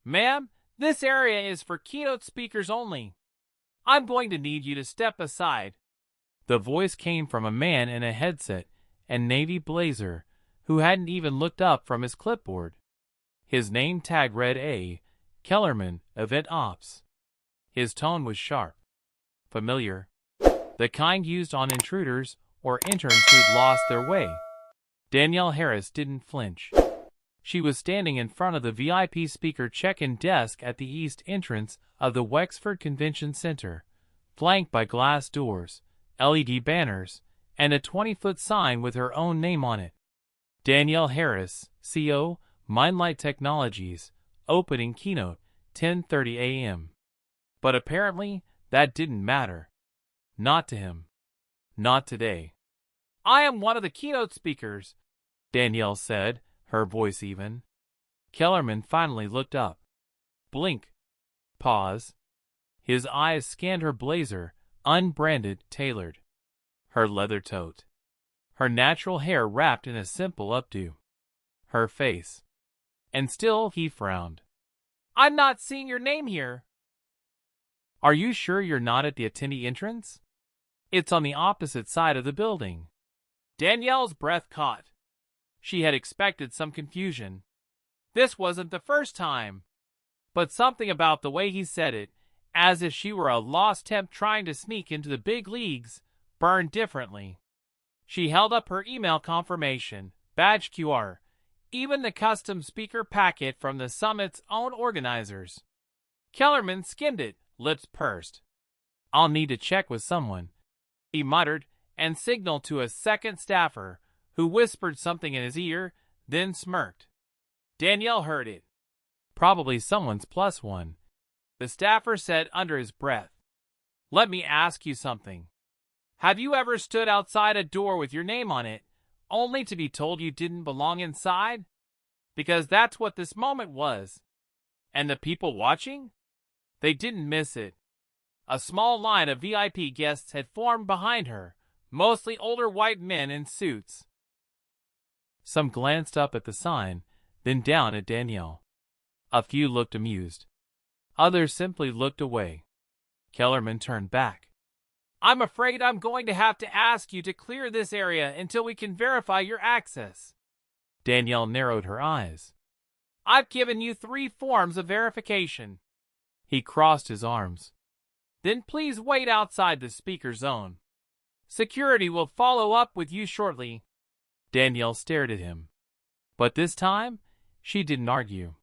Ma'am, this area is for keynote speakers only. I'm going to need you to step aside. The voice came from a man in a headset and navy blazer who hadn't even looked up from his clipboard. His name tag read A. Kellerman, Event Ops. His tone was sharp, familiar, the kind used on intruders or interns who'd lost their way. Danielle Harris didn't flinch. She was standing in front of the VIP speaker check-in desk at the east entrance of the Wexford Convention Center, flanked by glass doors, LED banners, and a 20-foot sign with her own name on it. Danielle Harris, CO, Mindlight Technologies, opening keynote, 10:30 a.m. But apparently, that didn't matter. Not to him. Not today. I am one of the keynote speakers, Danielle said, her voice even. Kellerman finally looked up. Blink. Pause. His eyes scanned her blazer, unbranded, tailored. Her leather tote. Her natural hair wrapped in a simple updo. Her face. And still he frowned. I'm not seeing your name here. Are you sure you're not at the attendee entrance? It's on the opposite side of the building. Danielle's breath caught. She had expected some confusion. This wasn't the first time. But something about the way he said it, as if she were a lost temp trying to sneak into the big leagues, burned differently. She held up her email confirmation, badge QR, even the custom speaker packet from the summit's own organizers. Kellerman skimmed it, lips pursed. I'll need to check with someone, he muttered, and signaled to a second staffer, who whispered something in his ear, then smirked. Danielle heard it. Probably someone's plus one. The staffer said under his breath. Let me ask you something. Have you ever stood outside a door with your name on it, only to be told you didn't belong inside? Because that's what this moment was. And the people watching? They didn't miss it. A small line of VIP guests had formed behind her, mostly older white men in suits. Some glanced up at the sign, then down at Danielle. A few looked amused. Others simply looked away. Kellerman turned back. I'm afraid I'm going to have to ask you to clear this area until we can verify your access. Danielle narrowed her eyes. I've given you 3 forms of verification. He crossed his arms. Then please wait outside the speaker zone. Security will follow up with you shortly. Danielle stared at him. But this time, she didn't argue.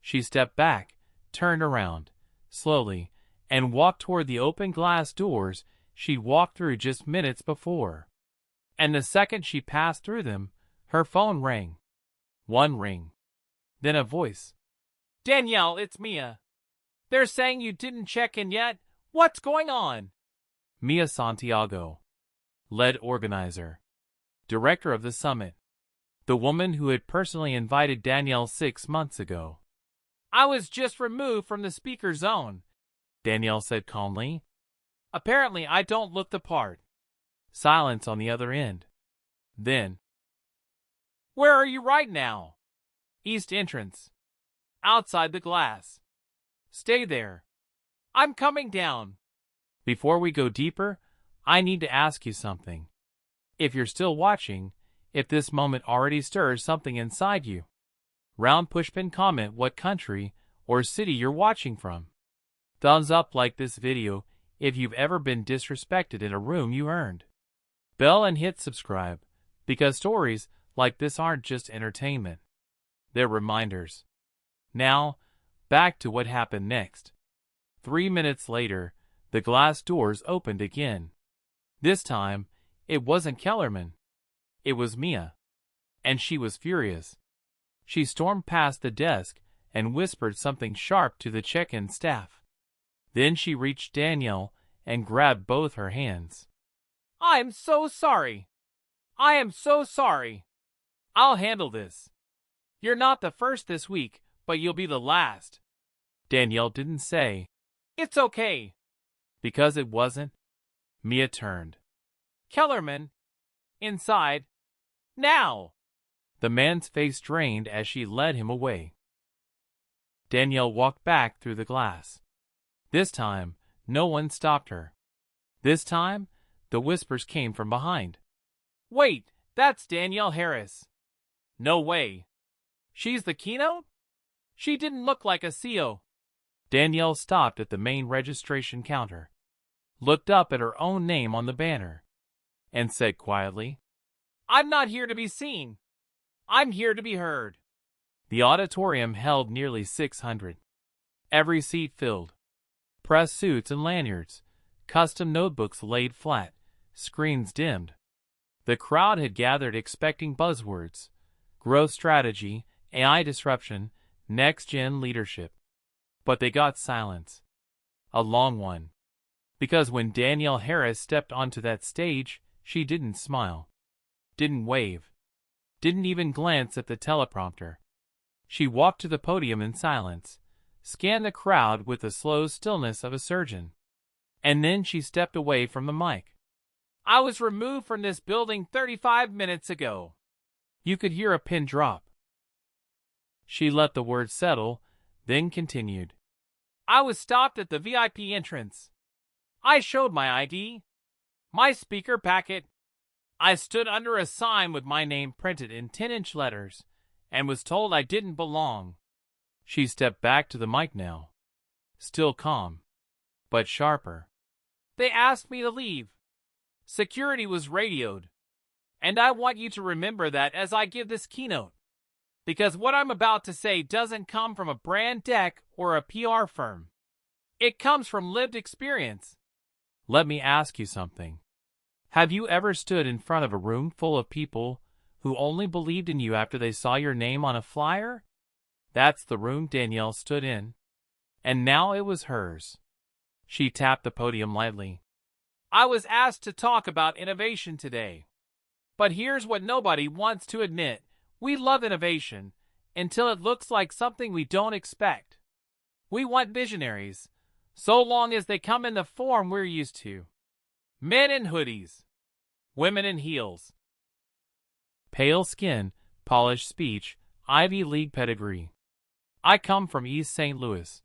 She stepped back, turned around, slowly, and walked toward the open glass doors she'd walked through just minutes before. And the second she passed through them, her phone rang. One ring. Then a voice. Danielle, it's Mia. They're saying you didn't check in yet. What's going on? Mia Santiago, lead organizer, director of the summit, the woman who had personally invited Danielle 6 months ago. I was just removed from the speaker zone, Danielle said calmly. Apparently I don't look the part. Silence on the other end. Then, where are you right now? East entrance. Outside the glass. Stay there. I'm coming down. Before we go deeper, I need to ask you something. If you're still watching, if this moment already stirs something inside you. Round pushpin comment what country or city you're watching from. Thumbs up like this video if you've ever been disrespected in a room you earned. Bell and hit subscribe, because stories like this aren't just entertainment. They're reminders. Now, back to what happened next. 3 minutes later, the glass doors opened again. This time, it wasn't Kellerman. It was Mia. And she was furious. She stormed past the desk and whispered something sharp to the check-in staff. Then she reached Danielle and grabbed both her hands. I'm so sorry. I am so sorry. I'll handle this. You're not the first this week, but you'll be the last. Danielle didn't say, it's okay. Because it wasn't. Mia turned. Kellerman. Inside. Now. The man's face drained as she led him away. Danielle walked back through the glass. This time, no one stopped her. This time, the whispers came from behind. "Wait, that's Danielle Harris." "No way. She's the Keynote? She didn't look like a CO." Danielle stopped at the main registration counter, looked up at her own name on the banner, and said quietly, "I'm not here to be seen. I'm here to be heard." The auditorium held nearly 600. Every seat filled. Press suits and lanyards, custom notebooks laid flat, screens dimmed. The crowd had gathered expecting buzzwords: growth strategy, AI disruption, next-gen leadership. But they got silence. A long one. Because when Danielle Harris stepped onto that stage, she didn't smile, didn't wave, didn't even glance at the teleprompter. She walked to the podium in silence, scanned the crowd with the slow stillness of a surgeon. And then she stepped away from the mic. "I was removed from this building 35 minutes ago." You could hear a pin drop. She let the words settle, then continued. "I was stopped at the VIP entrance. I showed my ID, my speaker packet. I stood under a sign with my name printed in 10-inch letters and was told I didn't belong." She stepped back to the mic now, still calm, but sharper. "They asked me to leave. Security was radioed. And I want you to remember that as I give this keynote. Because what I'm about to say doesn't come from a brand deck or a PR firm. It comes from lived experience." Let me ask you something. Have you ever stood in front of a room full of people who only believed in you after they saw your name on a flyer? That's the room Danielle stood in. And now it was hers. She tapped the podium lightly. "I was asked to talk about innovation today. But here's what nobody wants to admit. We love innovation until it looks like something we don't expect. We want visionaries, so long as they come in the form we're used to. Men in hoodies, women in heels. Pale skin, polished speech, Ivy League pedigree. I come from East St. Louis.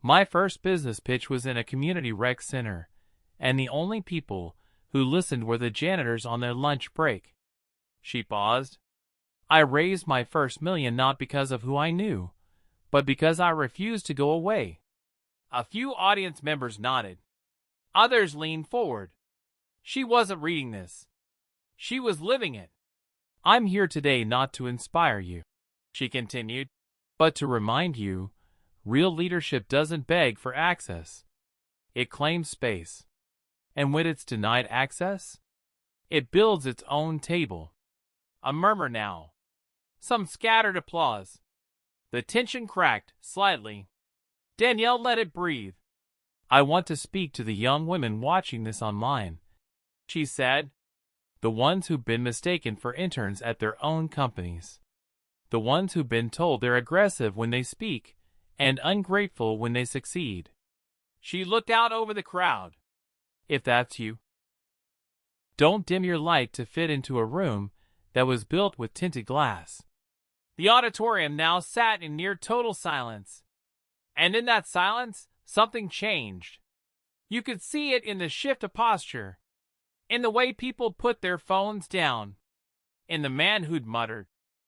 My first business pitch was in a community rec center, and the only people who listened were the janitors on their lunch break." She paused. "I raised my first million not because of who I knew, but because I refused to go away." A few audience members nodded. Others leaned forward. She wasn't reading this. She was living it. "I'm here today not to inspire you," she continued, "but to remind you, real leadership doesn't beg for access. It claims space. And when it's denied access, it builds its own table." A murmur now. Some scattered applause. The tension cracked slightly. Danielle let it breathe. "I want to speak to the young women watching this online," she said. "The ones who've been mistaken for interns at their own companies. The ones who've been told they're aggressive when they speak and ungrateful when they succeed." She looked out over the crowd. If that's you, don't dim your light to fit into a room that was built with tinted glass. The auditorium now sat in near total silence. And in that silence, something changed. You could see it in the shift of posture, in the way people put their phones down, in the man who'd muttered,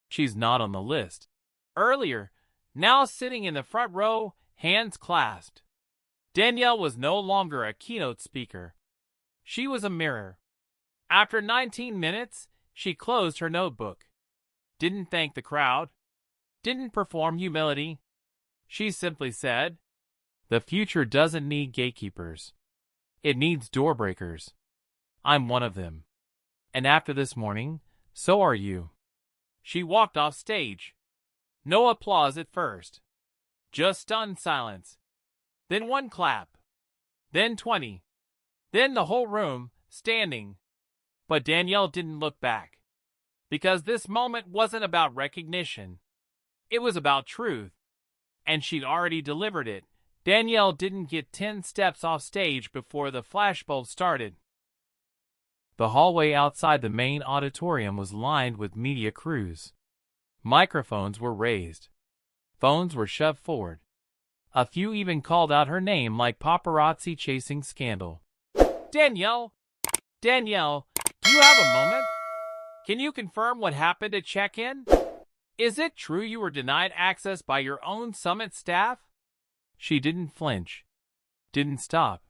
"She's not on the list," earlier, now sitting in the front row, hands clasped. Danielle was no longer a keynote speaker. She was a mirror. After 19 minutes, she closed her notebook. Didn't thank the crowd. Didn't perform humility. She simply said, "The future doesn't need gatekeepers. It needs doorbreakers. I'm one of them. And after this morning, so are you." She walked off stage. No applause at first. Just stunned silence. Then one clap. Then 20. Then the whole room, standing. But Danielle didn't look back. Because this moment wasn't about recognition. It was about truth. And she'd already delivered it. Danielle didn't get 10 steps off stage before the flashbulb started. The hallway outside the main auditorium was lined with media crews. Microphones were raised. Phones were shoved forward. A few even called out her name like paparazzi chasing scandal. Danielle! Danielle, do you have a moment? Can you confirm what happened at check-in? Is it true you were denied access by your own summit staff? She didn't flinch. Didn't stop.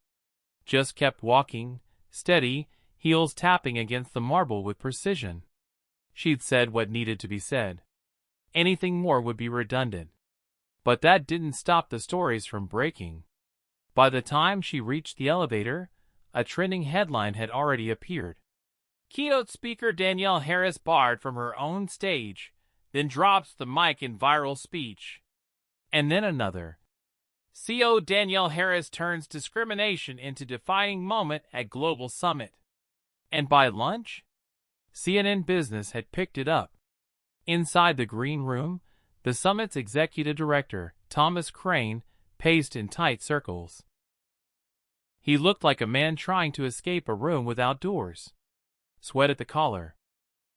Just kept walking, steady, heels tapping against the marble with precision. She'd said what needed to be said. Anything more would be redundant. But that didn't stop the stories from breaking. By the time she reached the elevator, a trending headline had already appeared. Keynote speaker Danielle Harris barred from her own stage, then drops the mic in viral speech. And then another. CO Danielle Harris turns discrimination into defining moment at Global Summit. And by lunch, CNN Business had picked it up. Inside the green room, the summit's executive director, Thomas Crane, paced in tight circles. He looked like a man trying to escape a room without doors. Sweat at the collar.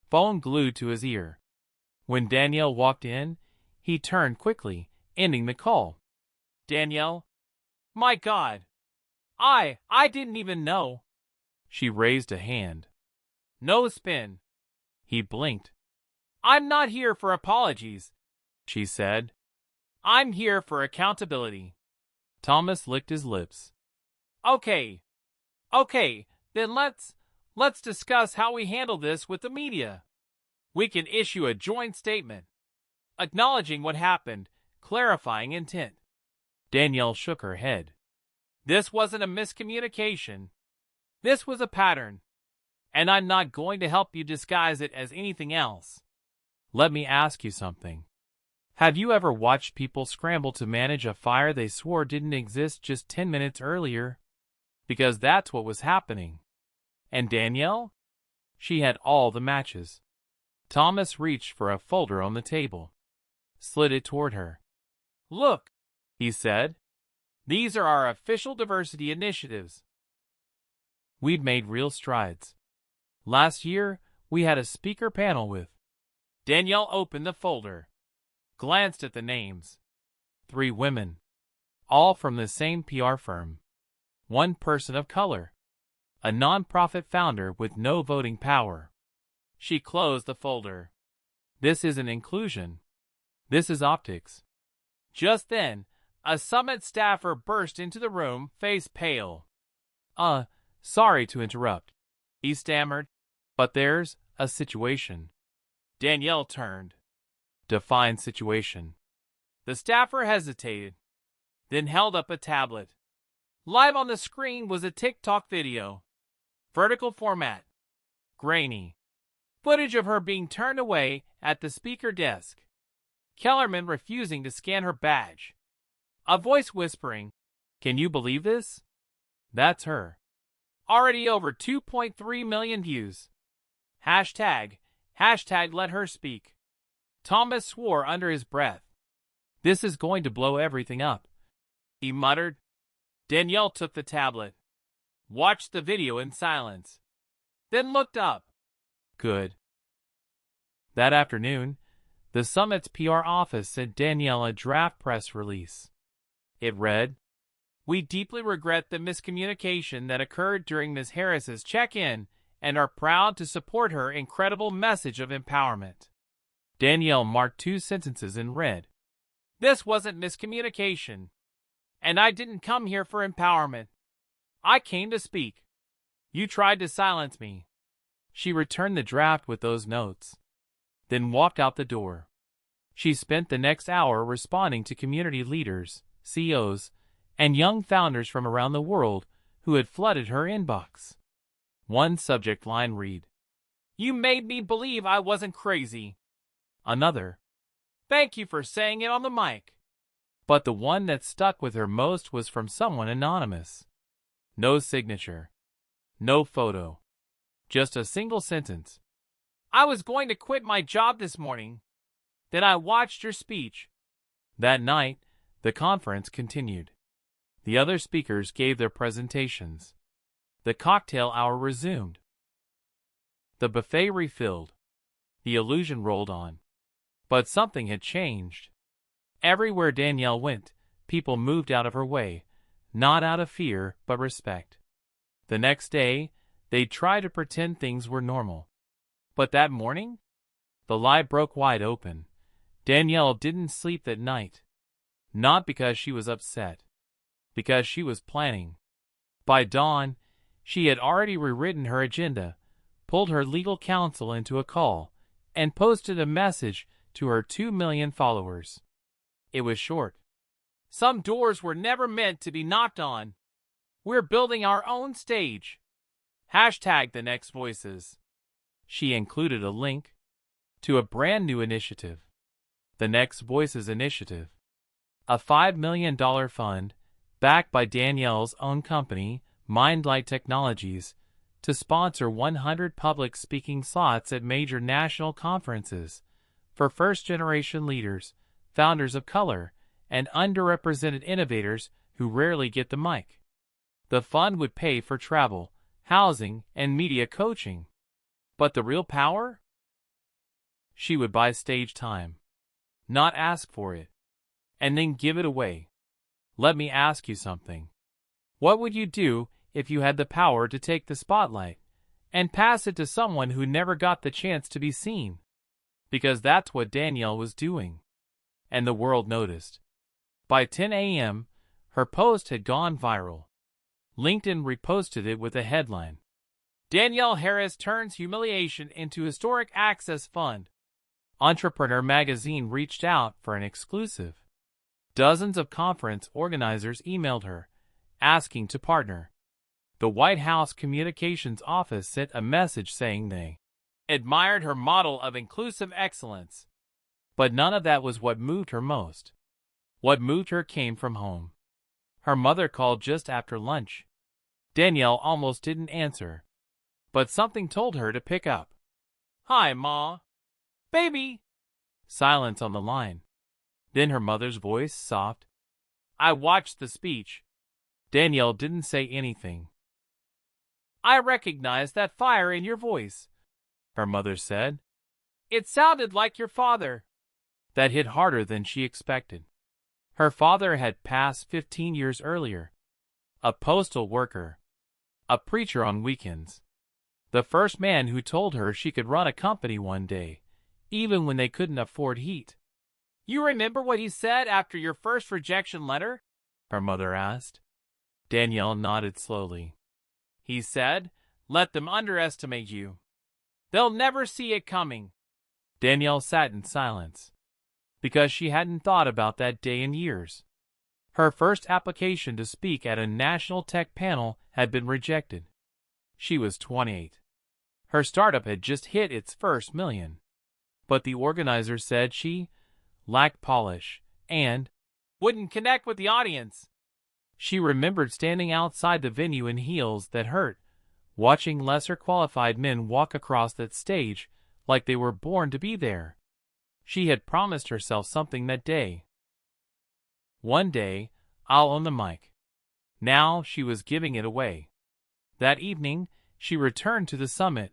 Phone glued to his ear. When Danielle walked in, he turned quickly, ending the call. Danielle? My God! I didn't even know. She raised a hand. No spin. He blinked. I'm not here for apologies, she said. I'm here for accountability. Thomas licked his lips. Okay, then let's discuss how we handle this with the media. We can issue a joint statement, acknowledging what happened, clarifying intent. Danielle shook her head. This wasn't a miscommunication. This was a pattern. And I'm not going to help you disguise it as anything else. Let me ask you something. Have you ever watched people scramble to manage a fire they swore didn't exist just 10 minutes earlier? Because that's what was happening. And Danielle? She had all the matches. Thomas reached for a folder on the table. Slid it toward her. Look, he said. These are our official diversity initiatives. We'd made real strides. Last year, we had a speaker panel with. Danielle opened the folder. Glanced at the names. 3 women. All from the same PR firm. 1 person of color. A nonprofit founder with no voting power. She closed the folder. This isn't inclusion. This is optics. Just then, a summit staffer burst into the room, face pale. Sorry to interrupt, he stammered, but there's a situation. Danielle turned. Define situation. The staffer hesitated, then held up a tablet. Live on the screen was a TikTok video. Vertical format. Grainy. Footage of her being turned away at the speaker desk. Kellerman refusing to scan her badge. A voice whispering, "Can you believe this?" That's her. Already over 2.3 million views. Hashtag let her speak. Thomas swore under his breath. This is going to blow everything up, he muttered. Danielle took the tablet. Watched the video in silence. Then looked up. Good. That afternoon, the summit's PR office sent Danielle a draft press release. It read, "We deeply regret the miscommunication that occurred during Ms. Harris's check-in and are proud to support her incredible message of empowerment." Danielle marked 2 sentences and read, "This wasn't miscommunication. And I didn't come here for empowerment. I came to speak. You tried to silence me." She returned the draft with those notes, then walked out the door. She spent the next hour responding to community leaders, CEOs, and young founders from around the world who had flooded her inbox. One subject line read, "You made me believe I wasn't crazy." Another, "Thank you for saying it on the mic." But the one that stuck with her most was from someone anonymous. No signature. No photo. Just a single sentence. "I was going to quit my job this morning. Then I watched your speech." That night, the conference continued. The other speakers gave their presentations. The cocktail hour resumed. The buffet refilled. The illusion rolled on. But something had changed. Everywhere Danielle went, people moved out of her way, not out of fear but respect. The next day, they tried to pretend things were normal. But that morning, the lie broke wide open. Danielle didn't sleep that night. Not because she was upset, because she was planning. By dawn, she had already rewritten her agenda, pulled her legal counsel into a call, and posted a message to her 2 million followers. It was short. Some doors were never meant to be knocked on. We're building our own stage. Hashtag the next voices. She included a link to a brand new initiative. The Next Voices Initiative. A $5 million fund, backed by Danielle's own company, Mindlight Technologies, to sponsor 100 public speaking slots at major national conferences for first-generation leaders, founders of color, and underrepresented innovators who rarely get the mic. The fund would pay for travel, housing, and media coaching. But the real power? She would buy stage time, not ask for it, and then give it away. Let me ask you something. What would you do if you had the power to take the spotlight and pass it to someone who never got the chance to be seen? Because that's what Danielle was doing. And the world noticed. By 10 a.m., her post had gone viral. LinkedIn reposted it with a headline: Danielle Harris turns humiliation into historic access fund. Entrepreneur magazine reached out for an exclusive. Dozens of conference organizers emailed her, asking to partner. The White House Communications Office sent a message saying they admired her model of inclusive excellence. But none of that was what moved her most. What moved her came from home. Her mother called just after lunch. Danielle almost didn't answer, but something told her to pick up. Hi, Ma. Baby. Silence on the line. Then her mother's voice, soft. I watched the speech. Danielle didn't say anything. I recognized that fire in your voice, her mother said. It sounded like your father. That hit harder than she expected. Her father had passed 15 years earlier. A postal worker. A preacher on weekends. The first man who told her she could run a company one day, even when they couldn't afford heat. You remember what he said after your first rejection letter? Her mother asked. Danielle nodded slowly. He said, let them underestimate you. They'll never see it coming. Danielle sat in silence, because she hadn't thought about that day in years. Her first application to speak at a national tech panel had been rejected. She was 28. Her startup had just hit its first million. But the organizer said she lacked polish and wouldn't connect with the audience. She remembered standing outside the venue in heels that hurt, watching lesser qualified men walk across that stage like they were born to be there. She had promised herself something that day. One day, I'll own the mic. Now she was giving it away. That evening, she returned to the summit,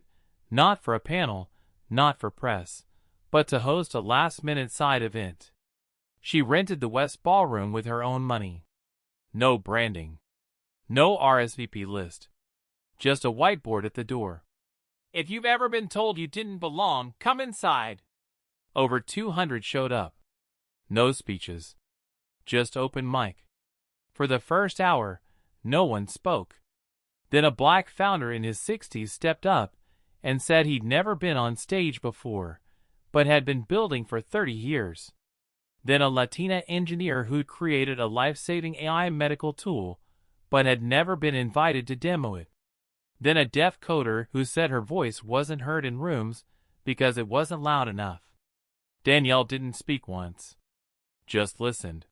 not for a panel, not for press, but to host a last-minute side event. She rented the West Ballroom with her own money. No branding. No RSVP list. Just a whiteboard at the door. If you've ever been told you didn't belong, come inside. Over 200 showed up. No speeches. Just open mic. For the first hour, no one spoke. Then a black founder in his 60s stepped up and said he'd never been on stage before, but had been building for 30 years. Then a Latina engineer who'd created a life-saving AI medical tool, but had never been invited to demo it. Then a deaf coder who said her voice wasn't heard in rooms because it wasn't loud enough. Danielle didn't speak once, just listened.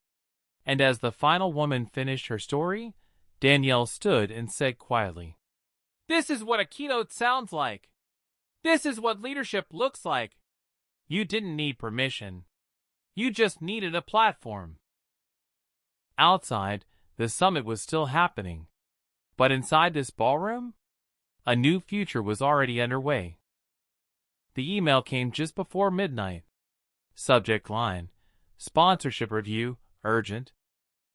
And as the final woman finished her story, Danielle stood and said quietly, This is what a keynote sounds like. This is what leadership looks like. You didn't need permission. You just needed a platform. Outside, the summit was still happening. But inside this ballroom, a new future was already underway. The email came just before midnight. Subject line, Sponsorship review, urgent.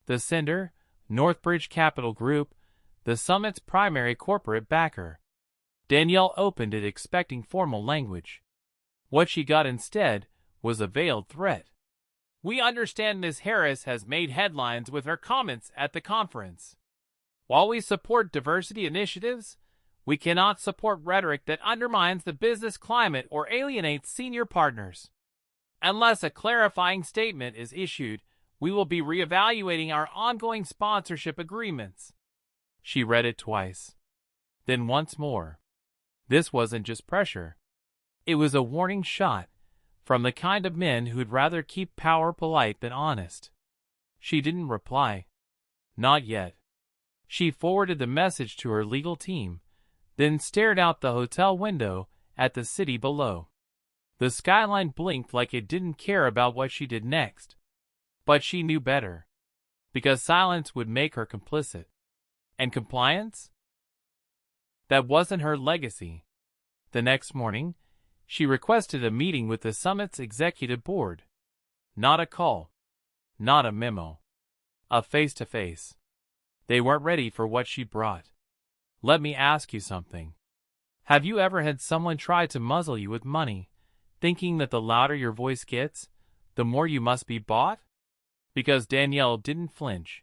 The sender, Northbridge Capital Group, the summit's primary corporate backer. Danielle opened it expecting formal language. What she got instead was a veiled threat. We understand Ms. Harris has made headlines with her comments at the conference. While we support diversity initiatives, we cannot support rhetoric that undermines the business climate or alienates senior partners. Unless a clarifying statement is issued, we will be reevaluating our ongoing sponsorship agreements. She read it twice. Then once more. This wasn't just pressure. It was a warning shot from the kind of men who'd rather keep power polite than honest. She didn't reply. Not yet. She forwarded the message to her legal team, then stared out the hotel window at the city below. The skyline blinked like it didn't care about what she did next. But she knew better. Because silence would make her complicit. And compliance? That wasn't her legacy. The next morning, she requested a meeting with the summit's executive board. Not a call. Not a memo. A face-to-face. They weren't ready for what she brought. Let me ask you something. Have you ever had someone try to muzzle you with money, thinking that the louder your voice gets, the more you must be bought? Because Danielle didn't flinch.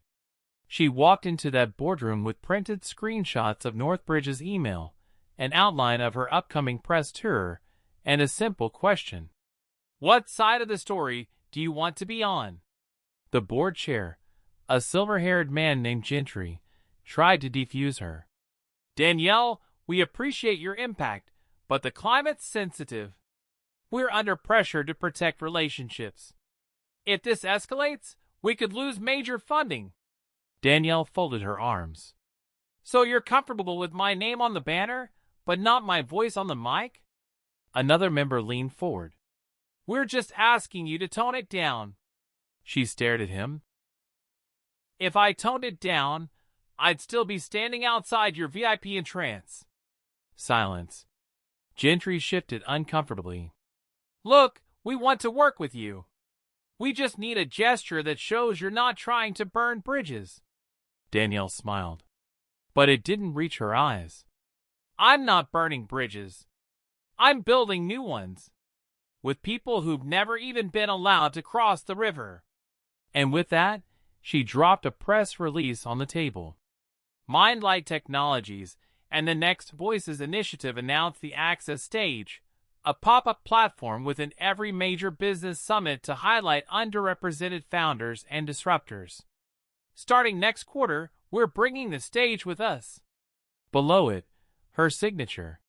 She walked into that boardroom with printed screenshots of Northbridge's email, an outline of her upcoming press tour, and a simple question. What side of the story do you want to be on? The board chair, a silver-haired man named Gentry, tried to defuse her. Danielle, we appreciate your impact, but the climate's sensitive. We're under pressure to protect relationships. If this escalates, we could lose major funding. Danielle folded her arms. So you're comfortable with my name on the banner, but not my voice on the mic? Another member leaned forward. We're just asking you to tone it down. She stared at him. If I toned it down, I'd still be standing outside your VIP entrance. Silence. Gentry shifted uncomfortably. Look, we want to work with you. We just need a gesture that shows you're not trying to burn bridges. Danielle smiled. But it didn't reach her eyes. I'm not burning bridges. I'm building new ones. With people who've never even been allowed to cross the river. And with that, she dropped a press release on the table. Mindlight Technologies and the Next Voices initiative announced the Access Stage, a pop-up platform within every major business summit to highlight underrepresented founders and disruptors. Starting next quarter, we're bringing the stage with us. Below it, her signature,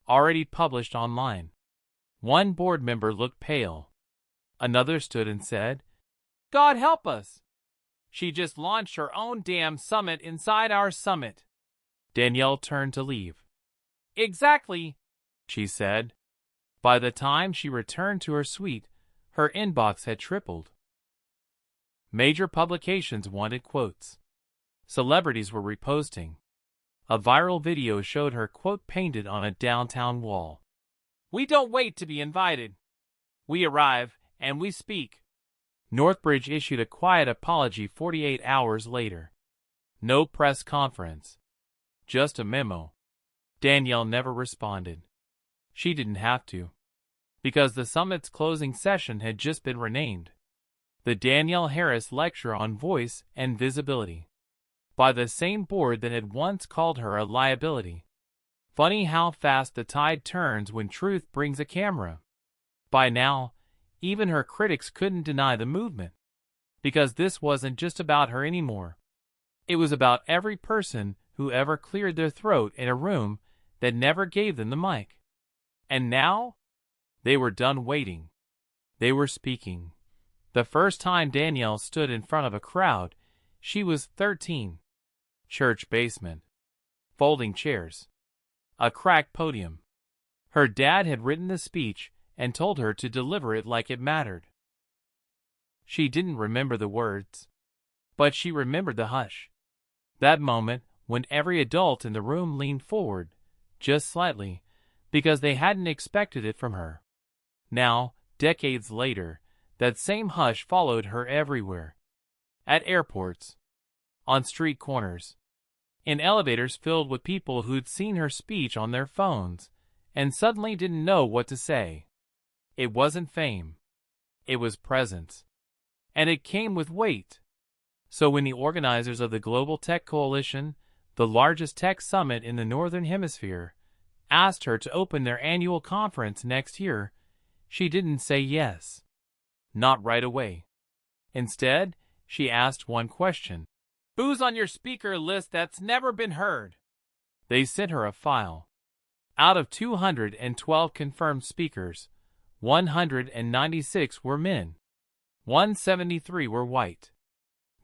already published online. One board member looked pale. Another stood and said, God help us. She just launched her own damn summit inside our summit. Danielle turned to leave. Exactly, she said. By the time she returned to her suite, her inbox had tripled. Major publications wanted quotes. Celebrities were reposting. A viral video showed her quote painted on a downtown wall. We don't wait to be invited. We arrive, and we speak. Northbridge issued a quiet apology 48 hours later. No press conference. Just a memo. Danielle never responded. She didn't have to. Because the summit's closing session had just been renamed. The Danielle Harris Lecture on Voice and Visibility. By the same board that had once called her a liability. Funny how fast the tide turns when truth brings a camera. By now, even her critics couldn't deny the movement. Because this wasn't just about her anymore. It was about every person who ever cleared their throat in a room that never gave them the mic. And now, they were done waiting. They were speaking. The first time Danielle stood in front of a crowd, she was 13. Church basement. Folding chairs. A cracked podium. Her dad had written the speech and told her to deliver it like it mattered. She didn't remember the words, but she remembered the hush. That moment when every adult in the room leaned forward, just slightly, because they hadn't expected it from her. Now, decades later, That same hush followed her everywhere. At airports, on street corners, in elevators filled with people who'd seen her speech on their phones and suddenly didn't know what to say. It wasn't fame. It was presence. And it came with weight. So when the organizers of the Global Tech Coalition, the largest tech summit in the Northern Hemisphere, asked her to open their annual conference next year, she didn't say yes. Not right away. Instead, she asked one question. Who's on your speaker list that's never been heard? They sent her a file. Out of 212 confirmed speakers, 196 were men. 173 were white.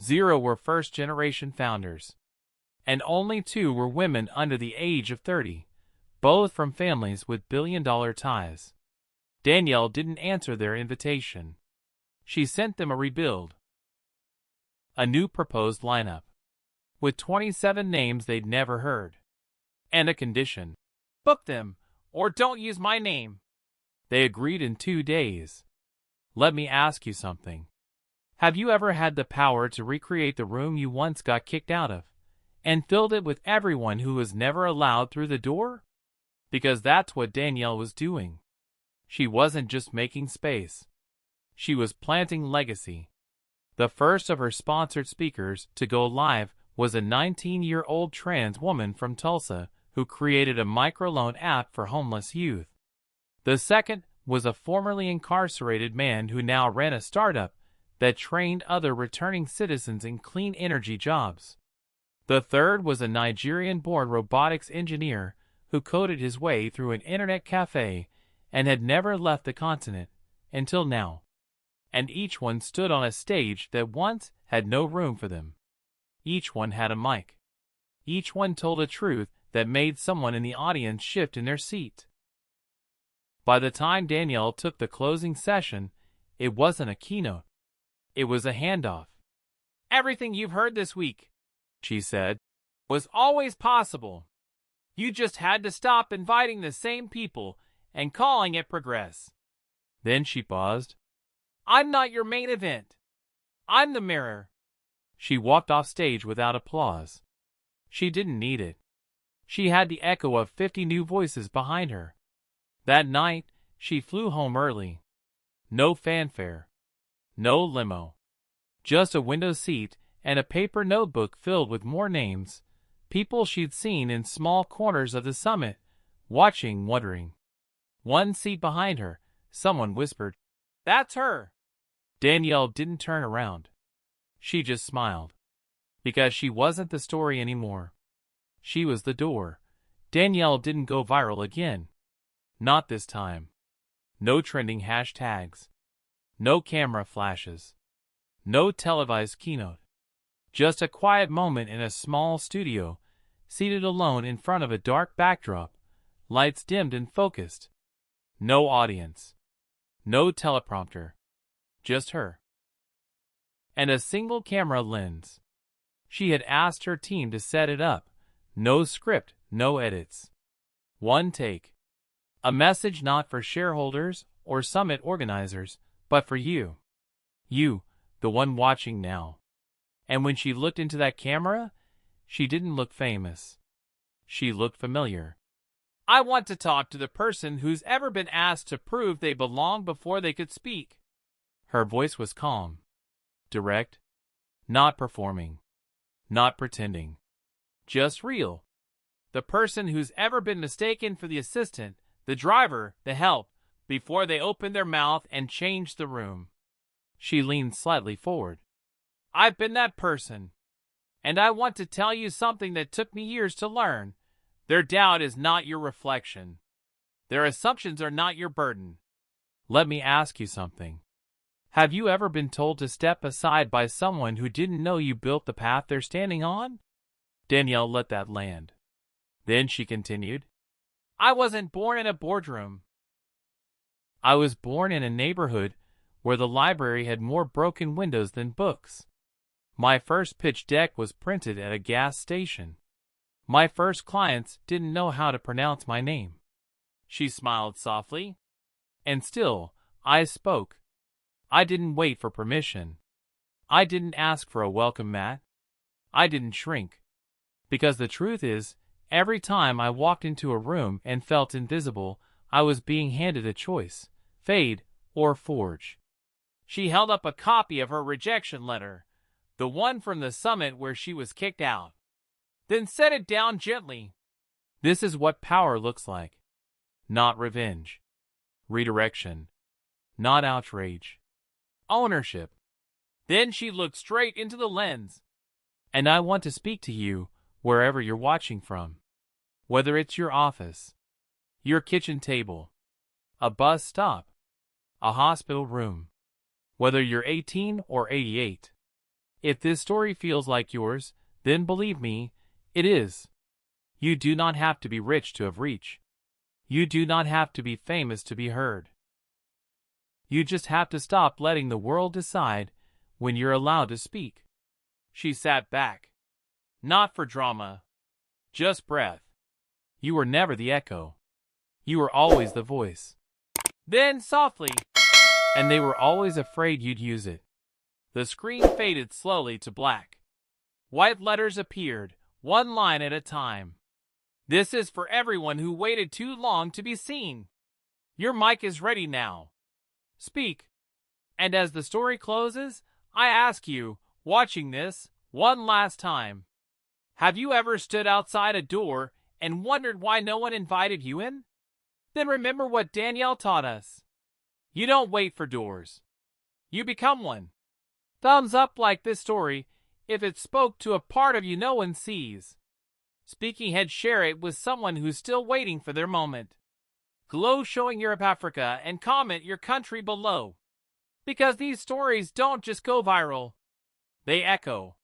0 were first-generation founders. And only 2 were women under the age of 30, both from families with billion-dollar ties. Danielle didn't answer their invitation. She sent them a rebuild. A new proposed lineup, with 27 names they'd never heard. And a condition. Book them, or don't use my name. They agreed in 2 days. Let me ask you something. Have you ever had the power to recreate the room you once got kicked out of, and filled it with everyone who was never allowed through the door? Because that's what Danielle was doing. She wasn't just making space. She was planting legacy. The first of her sponsored speakers to go live was a 19-year-old trans woman from Tulsa who created a microloan app for homeless youth. The second was a formerly incarcerated man who now ran a startup that trained other returning citizens in clean energy jobs. The third was a Nigerian-born robotics engineer who coded his way through an internet cafe and had never left the continent until now. And each one stood on a stage that once had no room for them. Each one had a mic. Each one told a truth that made someone in the audience shift in their seat. By the time Danielle took the closing session, it wasn't a keynote. It was a handoff. Everything you've heard this week, she said, was always possible. You just had to stop inviting the same people and calling it progress. Then she paused. I'm not your main event. I'm the mirror. She walked off stage without applause. She didn't need it. She had the echo of 50 new voices behind her. That night, she flew home early. No fanfare. No limo. Just a window seat and a paper notebook filled with more names, people she'd seen in small corners of the summit, watching, wondering. One seat behind her, someone whispered, "That's her." Danielle didn't turn around. She just smiled. Because she wasn't the story anymore. She was the door. Danielle didn't go viral again. Not this time. No trending hashtags. No camera flashes. No televised keynote. Just a quiet moment in a small studio, seated alone in front of a dark backdrop, lights dimmed and focused. No audience. No teleprompter. Just her. And a single camera lens. She had asked her team to set it up. No script, no edits. One take. A message not for shareholders or summit organizers, but for you. You, the one watching now. And when she looked into that camera, she didn't look famous. She looked familiar. I want to talk to the person who's ever been asked to prove they belong before they could speak. Her voice was calm. Direct. Not performing. Not pretending. Just real. The person who's ever been mistaken for the assistant, the driver, the help, before they opened their mouth and changed the room. She leaned slightly forward. I've been that person. And I want to tell you something that took me years to learn. Their doubt is not your reflection. Their assumptions are not your burden. Let me ask you something. Have you ever been told to step aside by someone who didn't know you built the path they're standing on? Danielle let that land. Then she continued. I wasn't born in a boardroom. I was born in a neighborhood where the library had more broken windows than books. My first pitch deck was printed at a gas station. My first clients didn't know how to pronounce my name. She smiled softly. And still, I spoke. I didn't wait for permission. I didn't ask for a welcome mat. I didn't shrink. Because the truth is, every time I walked into a room and felt invisible, I was being handed a choice: fade or forge. She held up a copy of her rejection letter, the one from the summit where she was kicked out, then set it down gently. This is what power looks like. Not revenge. Redirection. Not outrage. Ownership. Then she looked straight into the lens. And I want to speak to you, wherever you're watching from. Whether it's your office, your kitchen table, a bus stop, a hospital room. Whether you're 18 or 88. If this story feels like yours, then believe me, it is. You do not have to be rich to have reach. You do not have to be famous to be heard. You just have to stop letting the world decide when you're allowed to speak. She sat back. Not for drama. Just breath. You were never the echo. You were always the voice. Then softly, and they were always afraid you'd use it. The screen faded slowly to black. White letters appeared, one line at a time. This is for everyone who waited too long to be seen. Your mic is ready now. Speak. And as the story closes, I ask you, watching this, one last time. Have you ever stood outside a door and wondered why no one invited you in? Then remember what Danielle taught us. You don't wait for doors. You become one. Thumbs up like this story if it spoke to a part of you no one sees. Speaking head, share it with someone who's still waiting for their moment. Glow showing Europe, Africa, and comment your country below. Because these stories don't just go viral. They echo.